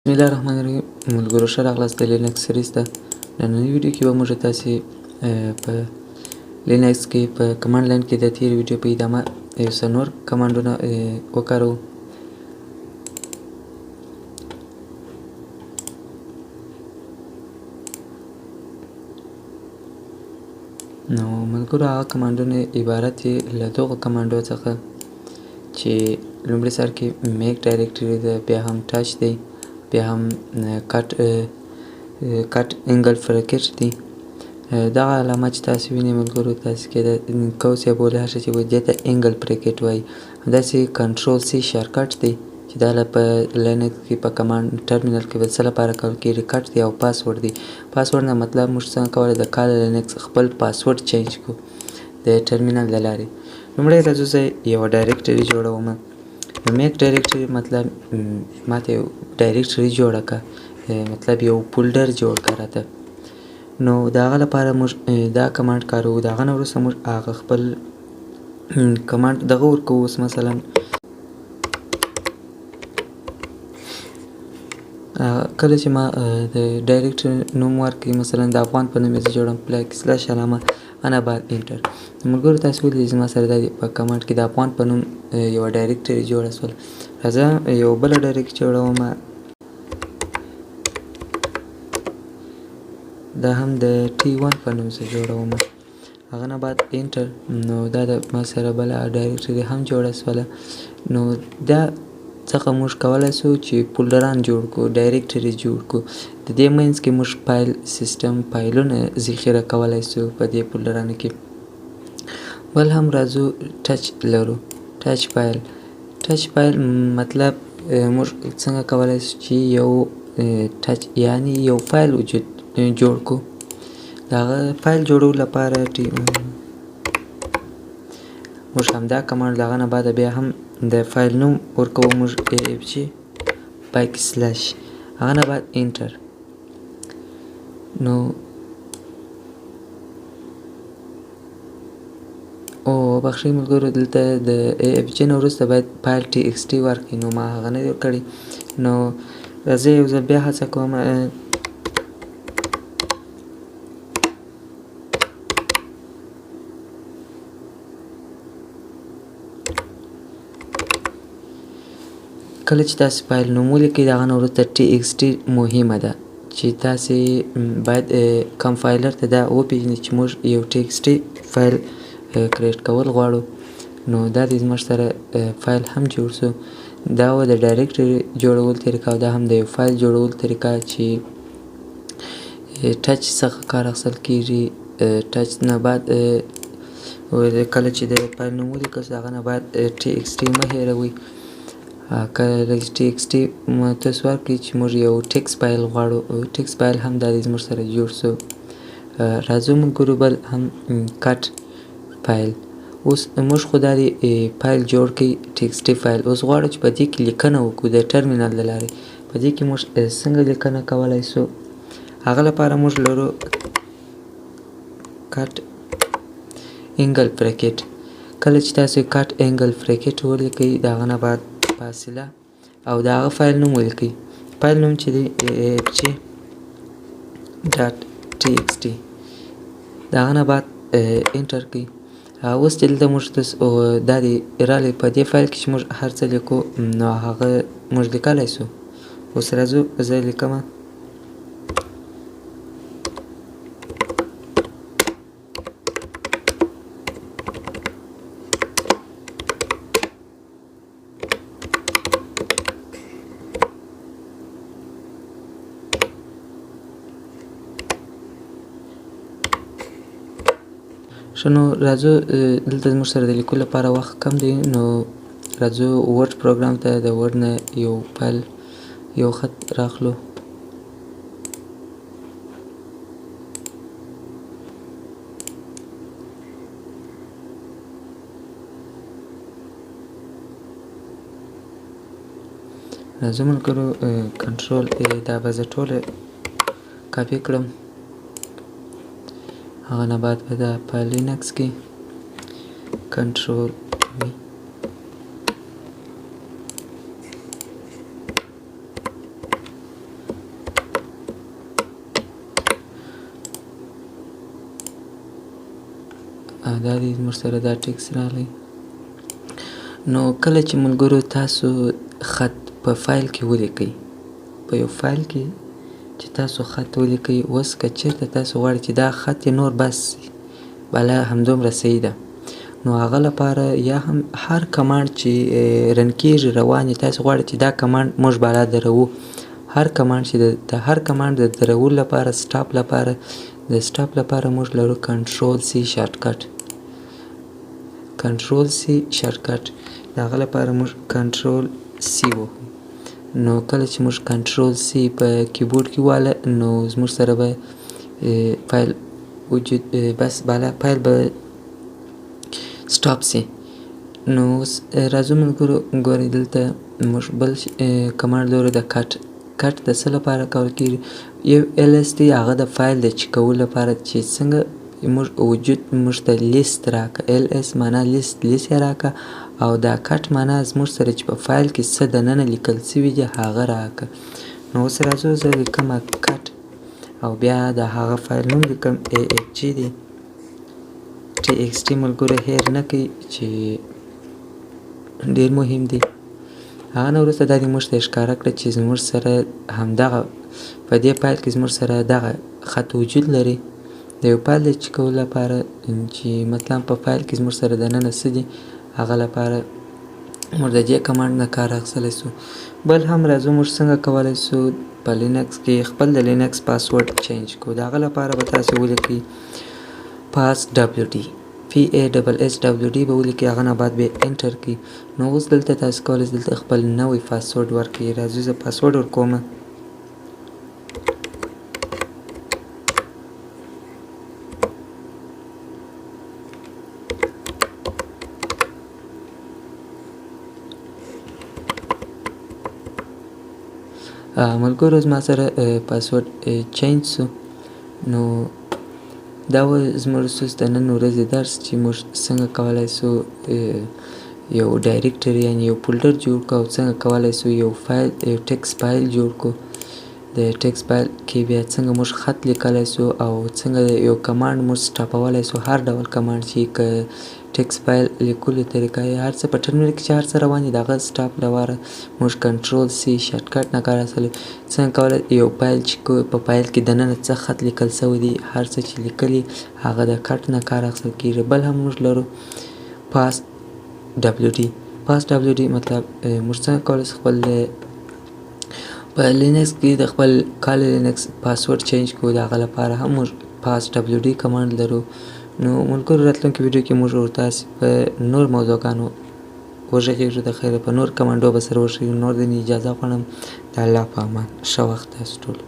بسم الله الرحمن الرحیم. ملګرو ښه راغلاست د لینکس سریز ته. نننۍ ویډیو کې به موږ تاسې په لینکس کې په کمانډ لاین کې د تېرې ویډیو په ادامه یو څه نور کمانډونه وکاروو. نو ملګرو هغه کمانډونه عبارت دي له دغو کمانډو څخه چې لومړي سر کې میک ډایرکټري ده، بیا هم ټچ دی، بیا هم کټ انګل فرکټ دی. دغه علامه چې تاسې وینئ ملګرو، تاسې کې د کوس یا بولې هر شی چې وایي دې ته انګل فرکټ وایي. همداسې کنټرول سی شارټکټ دی چې دا په لینکس کې په کمانډ ټرمینل کې به څه لپاره کول کېږي، کټ دی او پاسورډ دی. پاسورډ نه مطلب موږ څنګه کولی د کال لینکس خپل پاسورډ چینج کړو د ټرمینل له لارې. لومړی راځو زه یوه ډایرکټري جوړوم. میک ډایرکټري مطلب ماته یو ډایرکټري جوړه کړه، مطلب یو فولډر جوړ کړه راته. نو د هغه لپاره موږ دا کمانډ کاروو. د هغه نه وروسته موږ هغه خپل کمانډ دغه ورکوو. اوس مثلا کله چې ما د ډایرکټري نوم ورکړي، مثلا د افغان په نوم یې زه جوړوم، / علامه انا بعد انټر. ملګرو تاسې ولیدئ زما سره دا په کمانډ کې د افغان په نوم یوه ډایرکټري جوړه شوله. راځه یو بله ډایرکټري جوړوم، دا هم د T1 په نوم زه جوړوم. هغه نه بعد انټر. نو دا د ما سره بله ډایرکټري هم جوړه شوله. نو دا څخه موږ کولی شو چې فولډران جوړ کړو، ډایرکټري جوړ کړو. د دې منځ کې موږ فایل سیسټم فایلونه ذخیره کولی شو په دې فولډرانو کې. بل هم راځو ټچ لرو، ټچ فایل مطلب موږ څنګه کولی شو چې یو ټچ یعنی یو فایل وجود جوړ کړو. د هغه فایل جوړولو لپاره موږ همدا کمانډ د هغه نه بعد بیا هم د فایل نوم ورکوو موږ AFG / هغه نه بعد انټر. نو بخښئ ملګرو، دلته د AFG نه وروسته باید فایل TXT ورکړئ. نو ما هغه نه دی ورکړی. نو راځئ یو ځل بیا هڅه کوم. کله چې تاسې فایل نوم ولیکئ، د هغه نه وروسته TXT مهمه ده چې تاسې باید کمپایلر ته دا وپېژنئ چې موږ یو TXT فایل کریټ کول غواړو. نو دا دی زموږ سره فایل هم جوړ شو. دا وه د ډایرکټري جوړولو طریقه، او دا هم د یو فایل جوړولو طریقه چې ټچ څخه کار اخیستل کېږي. ټچ نه بعد کله چې د فایل نوم ولیکل شي، د هغه نه بعد TXT مه هېروئ. کله چې TXT تاسو ورکړئ چې موږ یو ټکس فایل غواړو، ټکس فایل هم دا دی زموږ سره جوړ شو. راځو ملګرو بل هم کټ فایل. اوس موږ خو دا دی فایل جوړ کړئ TXT فایل. اوس غواړو چې په دې کې لیکنه وکړو د ټرمینل له لارې. په دې کې موږ څنګه لیکنه کولی شو؟ هغه لپاره موږ لرو کټ انګل فرکټ. کله چې تاسو کټ انګل فرکټ ولیکئ، د هغه نه بعد فاصله او د هغه فایل نوم ولیکئ. فایل نوم چې دی AFG.txt. د هغه نه بعد انټر کړئ. اوس چې دلته موږ دا دی راغلی په دې فایل کې چې موږ هر څه لیکو، نو هغه موږ لیکلی شو. اوس راځو زه لیکمه. ښه، نو راځو دلته زموږ سره د لیکلو لپاره وخت کم دی. نو راځو ورډ پروګرام ته د ورډ نه یو فایل یو خط راخلو. راځو ملګرو کنټرول دا به زه ټوله کاپي کړم. هغه نه بعد به دا په لینکس کې کنټرول وي. دا دی زموږ سره دا ټکس راغلی. نو کله چې ملګرو تاسو خط په فایل کې ولیکئ، په یو فایل کې چې تاسو خط ولیکئ، اوس که چېرته تاسو غواړئ چې دا خط یې نور بس شي، بالا همدومره صحیح ده، نو هغه لپاره یا هم هر کمانډ چې رن کېږي روان یې، تاسو غواړئ چې دا کمانډ موږ بالا درو، هر کمانډ چې د هر کمانډ د درولو لپاره سټاپ لپاره موږ لرو کنټرول سی شارټکټ. کنټرول سی شارټکټ د هغه لپاره موږ کنټرول سی وهو. نو کله چې موږ کنټرول سی په کیبورډ کې واله، نو زموږ سره به فایل وجود بس بالا فایل به سټاپ سی. نو اوس راځو ملګرو ګورئ دلته موږ بل کمانډ لرو د کټ د څه لپاره کول کېږي؟ یو ls دی، هغه د فایل د چک کولو لپاره چې څنګه موږ وجود موږ ته لیست راکړه، ls معنا لیست یې راکړه، او دا کټ معنا زموږ سره چې په فایل کې څه دننه لیکل سوي دي هغه راکړه. نو اوس راځو زه لیکم کټ او بیا د هغه فایل نوم لیکم axg دی txt. ملګرو هیر نه کوئ چې ډېر مهم دی. هغه نه وروسته دا دې موږ ته ښکاره کړه چې زموږ سره همدغه په دې فایل کې زموږ سره دغه خط وجود لري. د یو فایل د چک کولو لپاره چې مثلا په فایل کې زموږ سره دننه څه دي هغه لپاره موږ د دې کمانډ نه کار اخیستلی سو. بل هم راځو موږ څنګه کولی سو په لینکس کې خپل د لینکس پاسورډ چینج کړو. د هغه لپاره به تاسو ولیکئ پاس wd PASSWD به ولیکئ، هغه نه بعد به انټر کړئ. نو اوس دلته تاسو کولی شئ دلته خپل نوی پاسورډ ورکړئ. راځو زه پاسورډ ورکومه. ملګرو زما سره پاسورډ چینج سو. نو دا و زموږ سوس د نن ورځې درس چې موږ څنګه کولی سو یو ډایرکټري یعنې یو فولډر جوړ کړو، او څنګه کولی سو یو فایل یو ټکس فایل جوړ کړو. د ټکس فایل کې بیا څنګه موږ خط لیکلی سو، او څنګه یو کمانډ موږ سټاپولی سو. هر ډول کمانډ چې که ټکس فایل لیکلو طریقه یې هر څه په ټرمینل کې چې هر څه روان دي د هغه سټاپ لپاره موږ کنټرول سی شارټکټ نه کار اخیستلی. څنګه کولی یو فایل چې په فایل کې دننه څه خط لیکل سوی دي هر څه چې لیکلي هغه د کټ نه کار اخیستل کېږي. بل هم موږ لرو پاس wd. پاس wd مطلب موږ څنګه کولی سو خپل په لینکس کې د خپل کال لینکس پاسورډ چینج کړو. د هغه لپاره هم موږ پاس wd کمانډ لرو. نو ملګرو راتلونکي ویډیو کې موږ ورتاسې په نور موضوعګانو وغږېږو. د خیره په نور کمانډو به سره وغږېږو. نور دې اجازه غواړم. د الله په امان. ښه وخت تاسو ټولو.